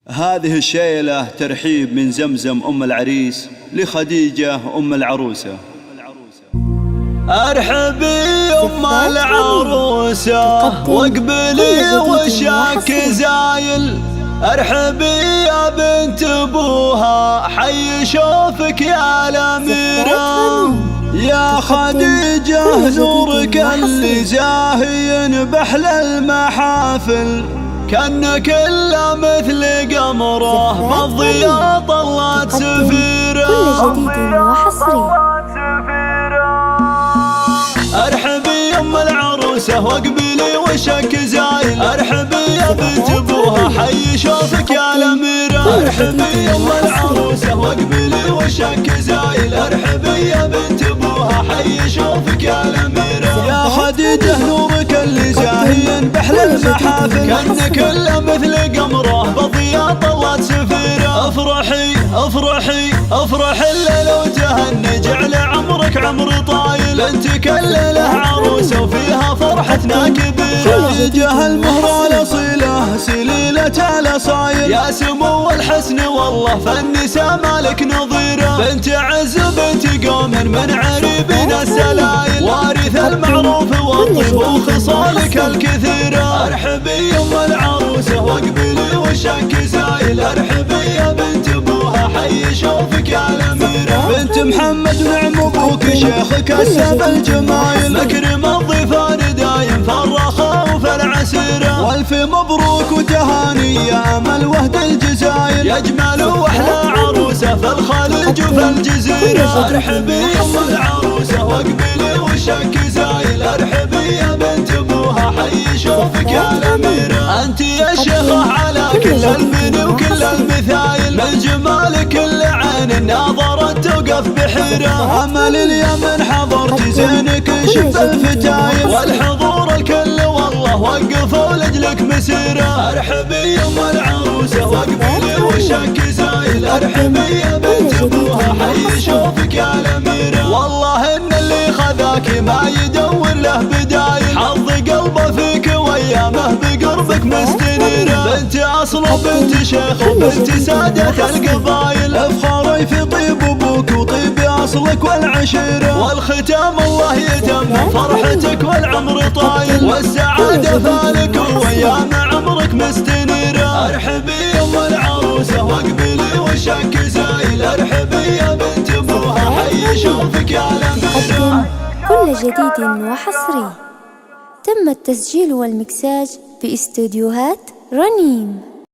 هذه الشيلة ترحيب من زمزم أم العريس لخديجة أم العروسة. ارحبي أم العروسة واقبلي وشك زايل، ارحبي يا بنت ابوها حي شوفك يا الأميرة، يا خديجة نورك اللي زاهين بأحلى المحافل، كأنك إلا مثل قمره بالضياء طلعت سفيرة. كل جديد وحصري. ارحبي أم العروسة واقبلي وشك زايل، ارحبي يا بنت ابوها حي شوفك يا الأميرة، ارحبي أم العروسة واقبلي وشك زايل، ارحبي يا بنت ابوها حي شوفك يا الأميرة، يا خديجة نورك اللي زاهين بأحلى المحافل، كأنك إلا مثل قمره بالضياء طلعت سفيرة. افرحي افرحي افرح الليل وتهني، جعل عمرك عمر طايل، بنتك الليلة عروسة وفيها فرحتنا كبيرة. خديجة المهرة الأصيلة سليلة الأصايل، يا سمو الحسن والله فالنساء مالك نظيرة، بنت عز بنت قوم من عريبنا السلايل، وارث المعروف والطيب وخصالك الكثيرة. ارحبي أم العروسة واقبلي وشك زايل، ارحبي يا بنت ابوها حي شوفك يا الأميرة، بنت محمد نعم ابوك شيخك السب الجمايل، مكرم الضيفان دايم في الرخاء وفي العسيرة، والف مبروك وتهاني يا امل وهد الجزاير، يا جمال واحلى عروسة في الخليج وفي الجزيرة. ارحبي أم العروسة واقبلي وشك زايل، ارحبي يا بنت ابوها حي شوفك يا الأميرة، انت يا شيخة على كل البني وكل المثايل، من جمالك كل عين ناظرت توقف بحيرة، امل اليمن حضرت زينك شب الفتايل، والحضور الكل والله وقفوا لجلك مسيرة. ارحبي أم العروسة واقبلي وشك زايل، ارحبي يا بنت ابوها حي شوفك يا الأميرة، والله ان اللي خذاك ما يدور له بدايل، حظ قلبه فيك وايامه بقربك مستنيرة، بنت اصل وبنت شيخ وبنت سادة القبايل، افخاري في طيب ابوك وطيب اصلك والعشيرة، والختام الله يتم فرحتك والعمر طايل، والسعادة فالك وايام عمرك مستنيرة. ارحبي أم العروسة واقبلي وشك زايل، ارحبي يا بنت ابوها حي شوفك يا الأميرة. كل جديد وحصري. تم التسجيل والمكساج باستديوهات رنيم.